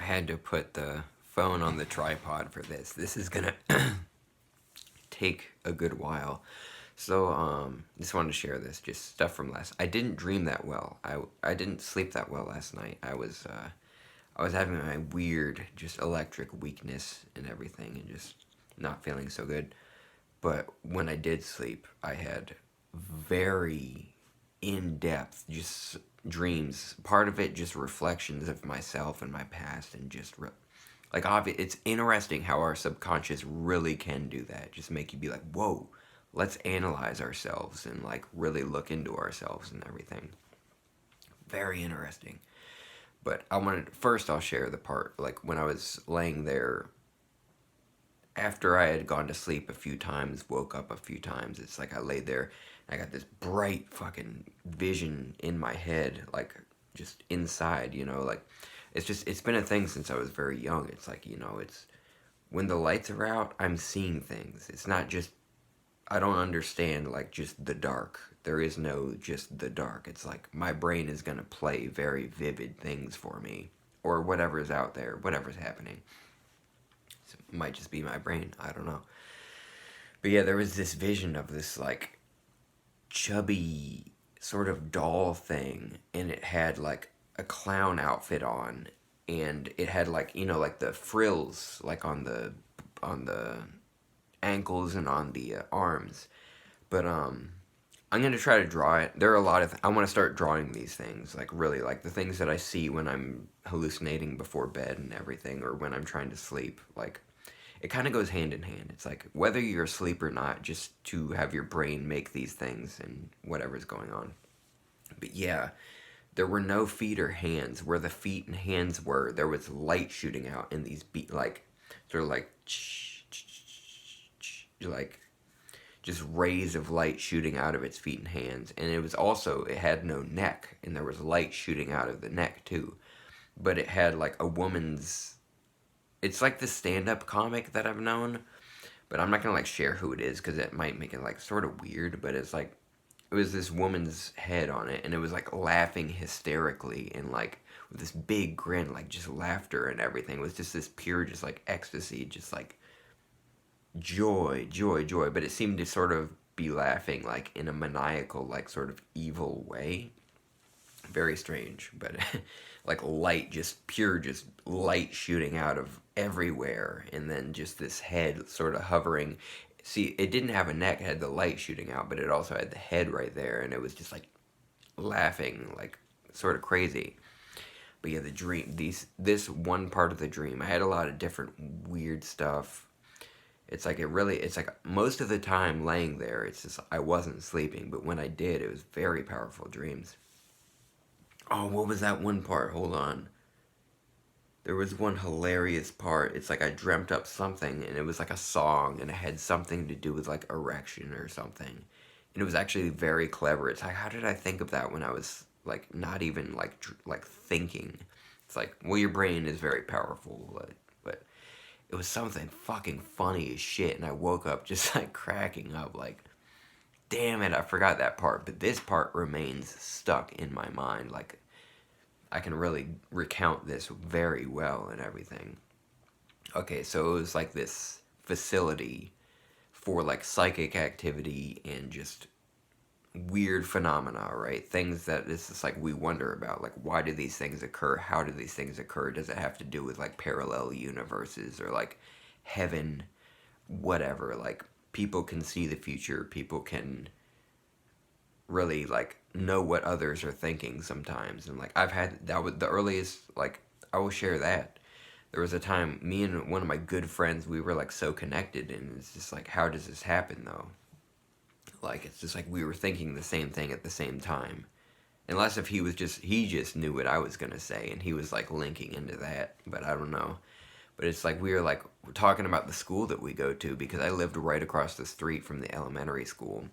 had to put the phone on the tripod for this. This is gonna take a good while. So, just wanted to share this, just stuff from last. I didn't dream that well. I didn't sleep that well last night. I was having my weird, just electric weakness and everything, and just not feeling so good. But when I did sleep, I had very in-depth just dreams. Part of it just reflections of myself and my past, and just it's interesting how our subconscious really can do that. Just make you be like, whoa, let's analyze ourselves and like really look into ourselves and everything. Very interesting. But first I'll share the part like when I was laying there after I had gone to sleep a few times, woke up a few times. It's like I laid there, and I got this bright fucking vision in my head, like just inside, like it's been a thing since I was very young. It's like, it's when the lights are out, I'm seeing things. It's not just, I don't understand like just the dark. There is no just the dark. It's like my brain is going to play very vivid things for me, or whatever's out there, whatever's happening. It might just be my brain. I don't know. But yeah, there was this vision of this like chubby sort of doll thing, and it had like a clown outfit on, and it had like, like the frills like on the ankles and on the arms. But I'm gonna try to draw it. There are a lot of I want to start drawing these things, like really like the things that I see when I'm hallucinating before bed and everything, or when I'm trying to sleep. Like it kind of goes hand in hand. It's like whether you're asleep or not, just to have your brain make these things and whatever's going on. But yeah, there were no feet or hands. Where the feet and hands were, there was light shooting out in these like sort of like just rays of light shooting out of its feet and hands. And it had no neck, and there was light shooting out of the neck too. But it had like a woman's, it's like the stand-up comic that I've known, but I'm not gonna like share who it is because it might make it like sort of weird. But it's like it was this woman's head on it, and it was like laughing hysterically and like with this big grin, like just laughter and everything. It was just this pure, just like ecstasy, just like joy, joy, joy. But it seemed to sort of be laughing like in a maniacal, like sort of evil way. Very strange, but like light, just pure, just light shooting out of everywhere, and then just this head sort of hovering. See, it didn't have a neck, it had the light shooting out, but it also had the head right there, and it was just like laughing, like sort of crazy. But yeah, the dream, this one part of the dream, I had a lot of different weird stuff. It's like most of the time laying there, it's just I wasn't sleeping, but when I did, it was very powerful dreams. Oh, what was that one part? Hold on. There was one hilarious part. It's like I dreamt up something, and it was like a song, and it had something to do with like erection or something. And it was actually very clever. It's like, how did I think of that when I was like not even like thinking? It's like, well, your brain is very powerful, but it was something fucking funny as shit, and I woke up just like cracking up, like, damn it, I forgot that part. But this part remains stuck in my mind. Like, I can really recount this very well and everything. Okay, so it was like this facility for like psychic activity and just weird phenomena, right? Things that it's just like we wonder about. Like, why do these things occur? How do these things occur? Does it have to do with like parallel universes or like heaven? Whatever. Like, people can see the future. People can really like know what others are thinking sometimes. And like I've had that was the earliest, like I will share that. There was a time me and one of my good friends, we were like so connected, and it's just like, how does this happen though? Like it's just like we were thinking the same thing at the same time. Unless if he just knew what I was gonna say and he was like linking into that, but I don't know. But it's like we were like talking about the school that we go to, because I lived right across the street from the elementary school.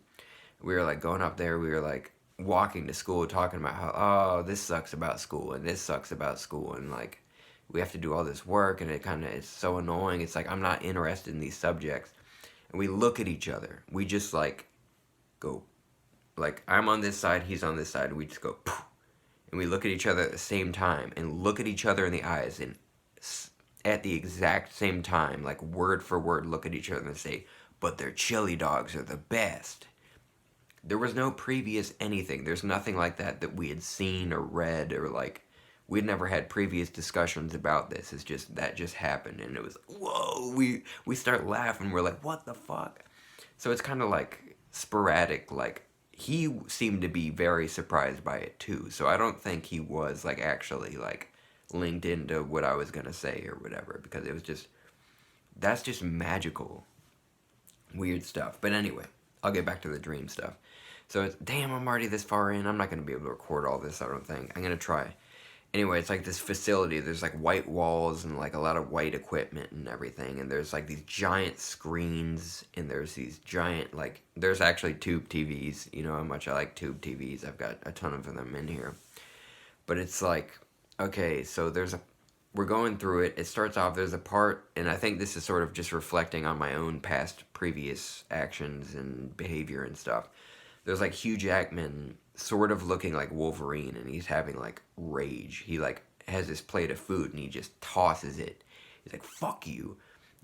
We were like going up there, we were like walking to school talking about how, oh, this sucks about school and this sucks about school, and like we have to do all this work, and it's so annoying. It's like I'm not interested in these subjects. And we look at each other, we just like go, like I'm on this side, he's on this side, and we just go poof, and we look at each other at the same time and look at each other in the eyes, and at the exact same time, like word for word, look at each other and say, "But their chili dogs are the best." There was no previous anything. There's nothing like that that we had seen or read, or like we'd never had previous discussions about this. It's just that just happened, and it was whoa. We start laughing. We're like, what the fuck? So it's kind of like sporadic. Like he seemed to be very surprised by it too. So I don't think he was like actually like linked into what I was gonna say or whatever, because it was just that's just magical, weird stuff. But anyway, I'll get back to the dream stuff. So it's damn, I'm already this far in. I'm not gonna be able to record all this. I don't think I'm gonna try. Anyway, it's like this facility. There's like white walls and like a lot of white equipment and everything. And there's like these giant screens, and there's these giant like there's actually tube TVs. You know how much I like tube TVs. I've got a ton of them in here. But it's like, okay, so we're going through it. It starts off, there's a part, and I think this is sort of just reflecting on my own past previous actions and behavior and stuff. There's like Hugh Jackman sort of looking like Wolverine, and he's having like rage. He like has this plate of food and he just tosses it. He's like, fuck you.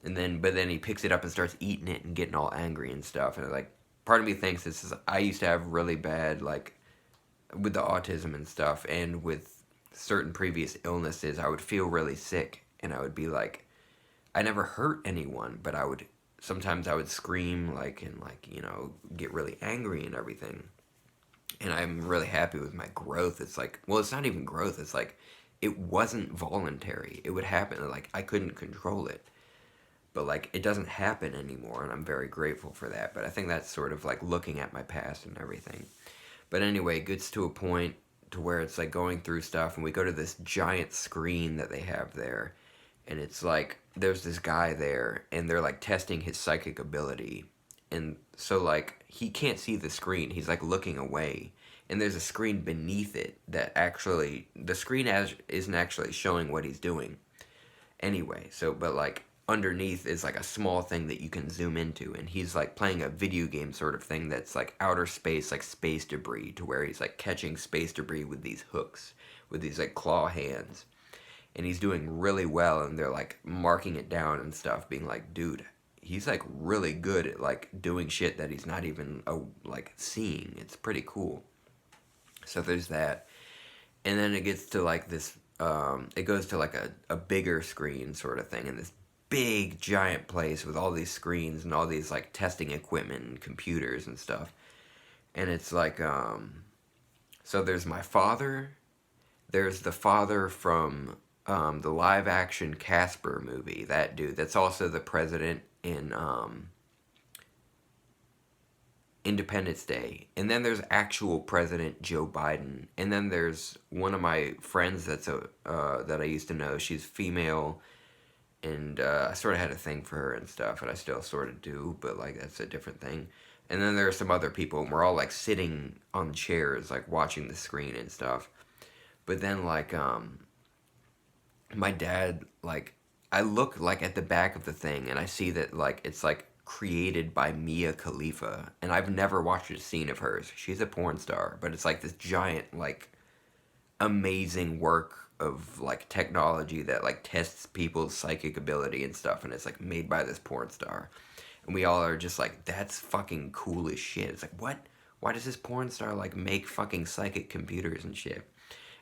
But then he picks it up and starts eating it and getting all angry and stuff. And like, part of me thinks this is, I used to have really bad, like, with the autism and stuff, and with certain previous illnesses, I would feel really sick, and I would be like, I never hurt anyone, but sometimes I would scream, like, and like, get really angry and everything. And I'm really happy with my growth. It's like, well, it's not even growth. It's like, it wasn't voluntary. It would happen. Like, I couldn't control it. But like, it doesn't happen anymore, and I'm very grateful for that. But I think that's sort of like looking at my past and everything. But anyway, it gets to a point to where it's like going through stuff, and we go to this giant screen that they have there, and it's like there's this guy there, and they're like testing his psychic ability, and so like he can't see the screen. He's like looking away, and there's a screen beneath it that actually the screen isn't actually showing what he's doing. Anyway, so but like underneath is like a small thing that you can zoom into, and he's like playing a video game sort of thing that's like outer space, like space debris, to where he's like catching space debris with these hooks, with these like claw hands, and he's doing really well, and they're like marking it down and stuff, being like, dude, he's like really good at like doing shit that he's not even like seeing. It's pretty cool. So there's that, and then it gets to like this it goes to like a bigger screen sort of thing, and this big giant place with all these screens and all these like testing equipment and computers and stuff. And it's like so there's my father, there's the father from the live action Casper movie, that dude that's also the president in Independence Day. And then there's actual President Joe Biden. And then there's one of my friends that I used to know. She's female, and I sort of had a thing for her and stuff, and I still sort of do, but like that's a different thing. And then there are some other people, and we're all like sitting on chairs, like watching the screen and stuff. But then like my dad, like, I look like at the back of the thing, and I see that like it's like created by Mia Khalifa, and I've never watched a scene of hers. She's a porn star, but it's like this giant, like, amazing work of like technology that like tests people's psychic ability and stuff, and it's like made by this porn star, and we all are just like, that's fucking cool as shit. It's like, what? Why does this porn star like make fucking psychic computers and shit?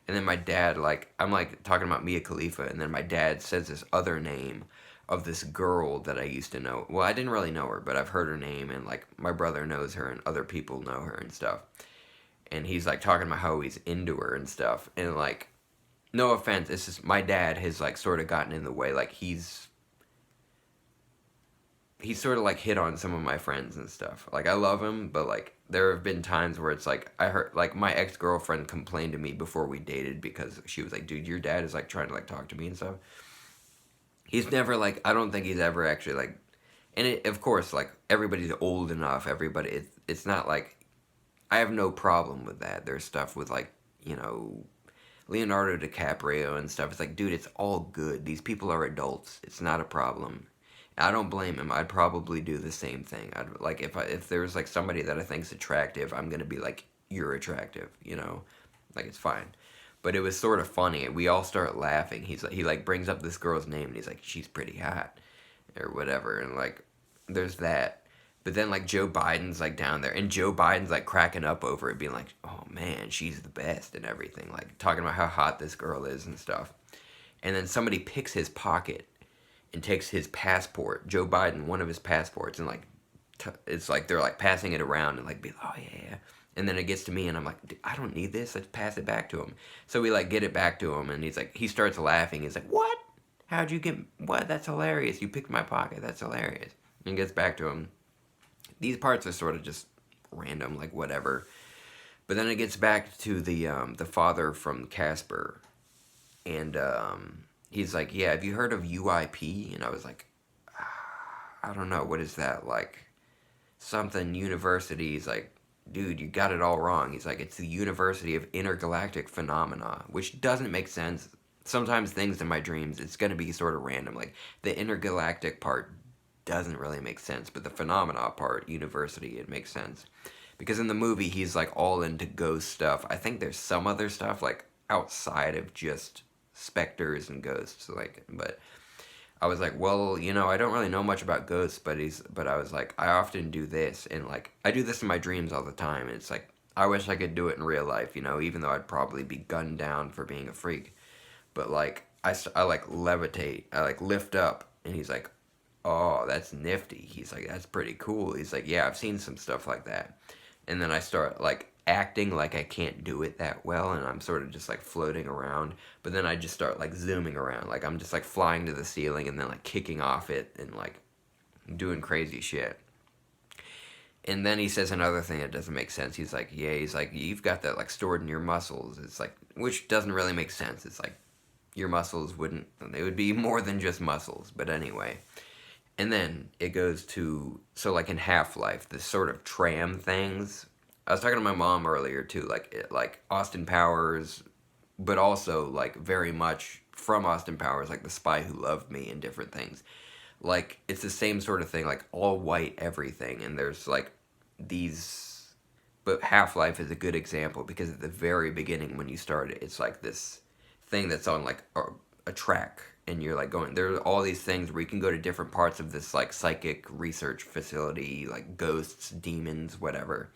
And then my dad, like, I'm like talking about Mia Khalifa, and then my dad says this other name of this girl that I used to know. Well, I didn't really know her, but I've heard her name, and like my brother knows her, and other people know her and stuff. And he's like talking about how he's into her and stuff. And like, no offense, it's just my dad has like sort of gotten in the way. Like he's sort of like hit on some of my friends and stuff. Like I love him, but like there have been times where it's like I heard like my ex-girlfriend complained to me before we dated, because she was like, dude, your dad is like trying to like talk to me and stuff. He's never like, I don't think he's ever actually like, and of course like everybody's old enough, everybody, it's not like, I have no problem with that. There's stuff with like, Leonardo DiCaprio and stuff. It's like, dude, it's all good. These people are adults. It's not a problem. I don't blame him. I'd probably do the same thing. I'd like, if there's like somebody that I think's attractive, I'm gonna be like, you're attractive, like it's fine. But it was sort of funny. We all start laughing. He like brings up this girl's name and he's like, she's pretty hot or whatever, and like there's that. But then like Joe Biden's like down there, and Joe Biden's like cracking up over it, being like, "Oh man, she's the best," and everything, like talking about how hot this girl is and stuff. And then somebody picks his pocket and takes his passport, Joe Biden, one of his passports, and like it's like they're like passing it around and like be, "Oh yeah." And then it gets to me, and I'm like, "I don't need this. Let's pass it back to him." So we like get it back to him, and he's like, he starts laughing. He's like, "What? How'd you get? What? That's hilarious. You picked my pocket. That's hilarious." And gets back to him. These parts are sort of just random, like whatever. But then it gets back to the father from Casper, and he's like, "Yeah, have you heard of UIP?" And I was like, "I don't know. What is that? Like something university?" He's like, "Dude, you got it all wrong." He's like, "It's the University of Intergalactic Phenomena," which doesn't make sense. Sometimes things in my dreams, it's going to be sort of random. Like the intergalactic part doesn't really make sense, but the phenomena part, university, it makes sense. Because in the movie, he's like all into ghost stuff. I think there's some other stuff like outside of just specters and ghosts. Like, but I was like, well, I don't really know much about ghosts, but I was like, I often do this, and like I do this in my dreams all the time. And it's like I wish I could do it in real life, even though I'd probably be gunned down for being a freak. But like I like levitate, I like lift up, and he's like, "Oh, that's nifty." He's like, "That's pretty cool." He's like, "Yeah, I've seen some stuff like that." And then I start like acting like I can't do it that well, and I'm sort of just like floating around. But then I just start like zooming around, like I'm just like flying to the ceiling and then like kicking off it and like doing crazy shit. And then he says another thing that doesn't make sense. He's like, "Yeah," he's like, "You've got that like stored in your muscles." It's like, which doesn't really make sense. It's like your muscles wouldn't, they would be more than just muscles. But anyway. And then it goes to, so like in Half-Life, this sort of tram things. I was talking to my mom earlier too, like Austin Powers, but also like very much from Austin Powers, like The Spy Who Loved Me and different things. Like it's the same sort of thing, like all white everything, and there's like these. But Half-Life is a good example because at the very beginning when you start it, it's like this thing that's on like a track, and you're like going, there are all these things where you can go to different parts of this like psychic research facility, like ghosts, demons, whatever.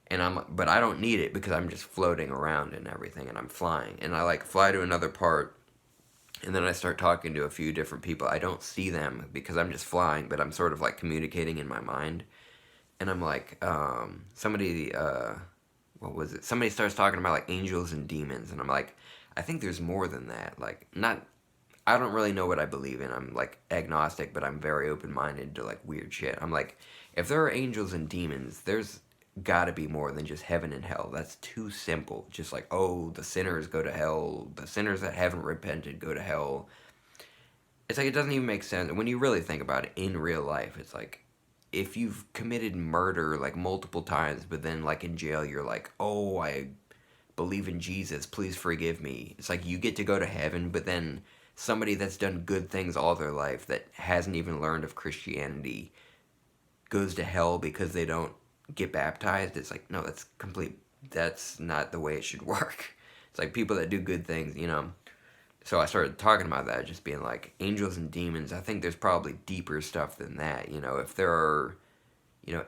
And but I don't need it because I'm just floating around and everything, and I'm flying, and I like fly to another part, and then I start talking to a few different people. I don't see them because I'm just flying, but I'm sort of like communicating in my mind. And I'm like, somebody, what was it? Somebody starts talking about like angels and demons, and I'm like, I think there's more than that. Like, not, I don't really know what I believe in. I'm like agnostic, but I'm very open minded to like weird shit. I'm like, if there are angels and demons, there's gotta be more than just heaven and hell. That's too simple. Just like, oh, the sinners go to hell, the sinners that haven't repented go to hell. It's like, it doesn't even make sense. When you really think about it in real life, it's like, if you've committed murder like multiple times, but then like in jail, you're like, oh, I believe in Jesus, please forgive me. It's like you get to go to heaven, but then somebody that's done good things all their life that hasn't even learned of Christianity goes to hell because they don't get baptized. It's like, no, that's not the way it should work. It's like people that do good things. So I started talking about that, just being like, angels and demons, I think there's probably deeper stuff than that. If there are,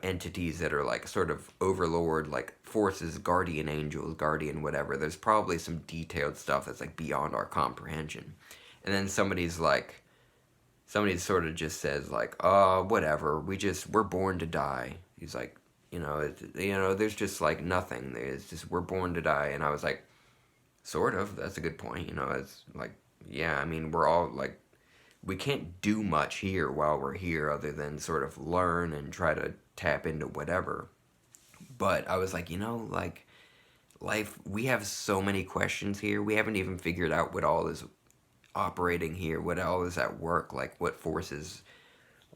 entities that are like sort of overlord, like forces, guardian angels, guardian whatever, there's probably some detailed stuff that's like beyond our comprehension. And then somebody sort of just says like, oh, whatever, we're born to die. He's like, there's just like nothing. It's just, we're born to die. And I was like, sort of, that's a good point. It's like, yeah, I mean, we're all like, we can't do much here while we're here other than sort of learn and try to tap into whatever. But I was like, like life, we have so many questions here. We haven't even figured out what all is operating here, what all is at work, like what forces.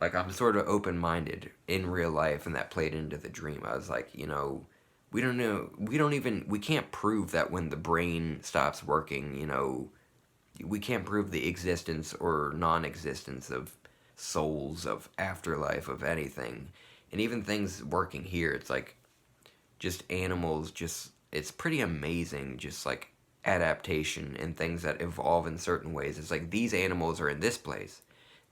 Like, I'm sort of open-minded in real life, and that played into the dream. I was like, we don't know, we can't prove that when the brain stops working, we can't prove the existence or non-existence of souls, of afterlife, of anything. And even things working here, it's like just animals, just, it's pretty amazing, just like adaptation and things that evolve in certain ways. It's like these animals are in this place.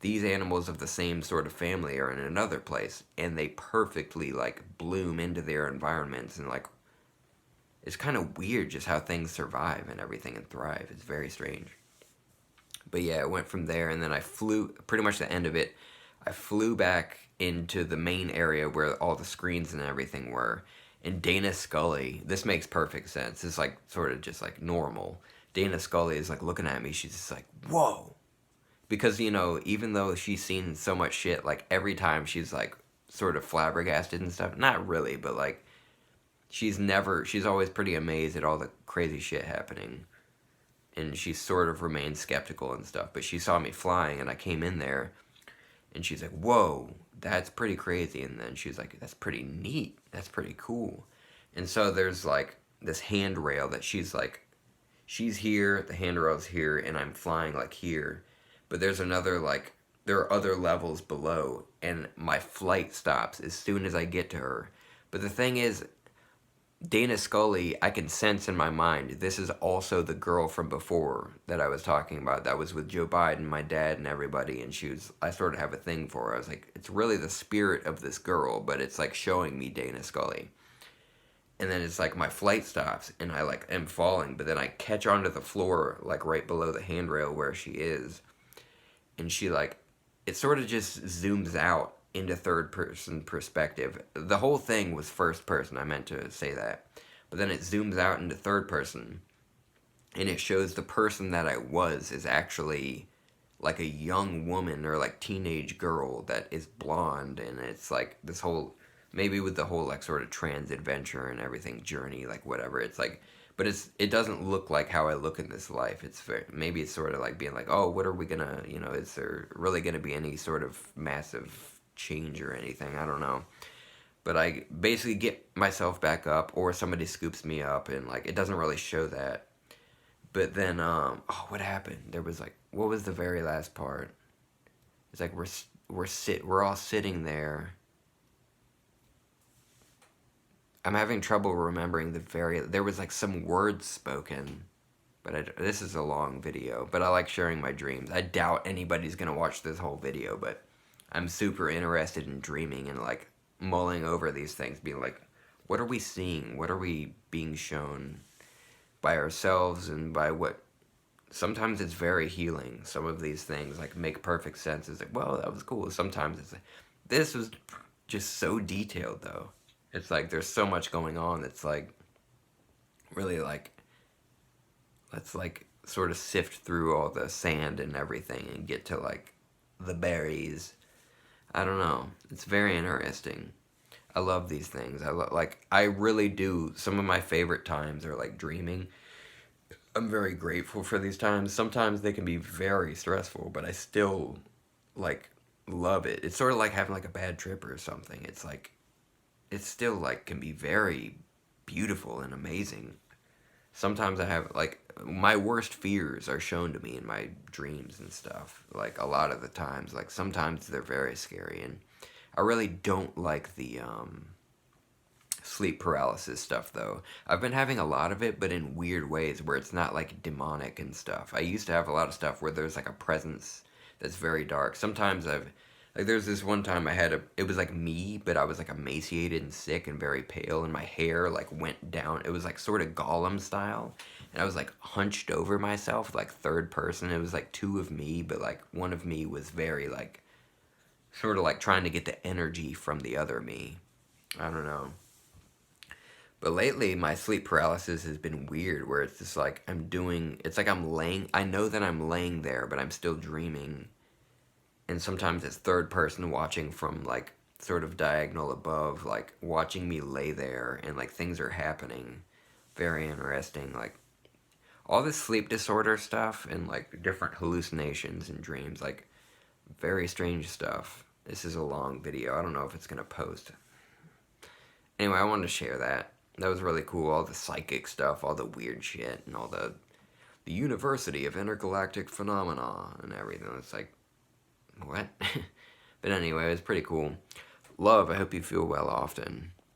These animals of the same sort of family are in another place, and they perfectly like bloom into their environments, and like it's kind of weird just how things survive and everything and thrive. It's very strange. But yeah, it went from there, and then I flew, pretty much the end of it, I flew back into the main area where all the screens and everything were. And Dana Scully, this makes perfect sense. It's like sort of just like normal. Dana Scully is like looking at me. She's just like, whoa. Because, you know, even though she's seen so much shit, like every time she's like sort of flabbergasted and stuff. Not really, but like she's always pretty amazed at all the crazy shit happening. And she sort of remained skeptical and stuff. But she saw me flying, and I came in there, and she's like, whoa, that's pretty crazy. And then she's like, that's pretty neat. That's pretty cool. And so there's like this handrail that she's like, she's here, the handrail's here, and I'm flying like here. But there's another like, there are other levels below, and my flight stops as soon as I get to her. But the thing is, Dana Scully, I can sense in my mind, this is also the girl from before that I was talking about, that was with Joe Biden, my dad, and everybody, and I sort of have a thing for her. I was like, it's really the spirit of this girl, but it's like showing me Dana Scully. And then it's like my flight stops, and I like am falling, but then I catch onto the floor, like right below the handrail where she is, and she like, it sort of just zooms out into third person perspective. The whole thing was first person, I meant to say that. But then it zooms out into third person, and it shows the person that I was is actually like a young woman or like teenage girl that is blonde, and it's like this whole, maybe with the whole like sort of trans adventure and everything, journey, like whatever, it's like, but it doesn't look like how I look in this life. It's very, maybe it's sort of like being like, oh, what are we gonna, you know, is there really gonna be any sort of massive change or anything? I don't know. But I basically get myself back up, or somebody scoops me up, and like it doesn't really show that. But then oh, what happened? There was like, what was the very last part? It's like we're all sitting there. I'm having trouble remembering there was like some words spoken. But this is a long video, but I like sharing my dreams. I doubt anybody's gonna watch this whole video, but I'm super interested in dreaming and like mulling over these things, being like, what are we seeing? What are we being shown by ourselves and by what? Sometimes it's very healing. Some of these things like make perfect sense. It's like, well, that was cool. Sometimes it's like, this was just so detailed though. It's like there's so much going on. It's like really like, let's like sort of sift through all the sand and everything and get to like the berries. I don't know. It's very interesting. I love these things. I really do. Some of my favorite times are like dreaming. I'm very grateful for these times. Sometimes they can be very stressful, but I still like love it. It's sort of like having like a bad trip or something. It's like, it still like can be very beautiful and amazing. Sometimes I have like, my worst fears are shown to me in my dreams and stuff, like a lot of the times. Like sometimes they're very scary, and I really don't like the sleep paralysis stuff though. I've been having a lot of it, but in weird ways where it's not like demonic and stuff. I used to have a lot of stuff where there's like a presence that's very dark. Sometimes like there's this one time it was like me, but I was like emaciated and sick and very pale, and my hair like went down. It was like sort of Gollum style, and I was like hunched over myself, like third person. It was like two of me, but like one of me was very like, sort of like trying to get the energy from the other me. I don't know. But lately, my sleep paralysis has been weird, where it's just like it's like I know that I'm laying there, but I'm still dreaming. And sometimes it's third person watching from like sort of diagonal above, like watching me lay there, and like things are happening. Very interesting. Like all this sleep disorder stuff and like different hallucinations and dreams, like very strange stuff. This is a long video. I don't know if it's gonna post. Anyway, I wanted to share that. That was really cool. All the psychic stuff, all the weird shit, and all the University of Intergalactic Phenomena and everything. It's like, what? But anyway, it was pretty cool. Love, I hope you feel well often.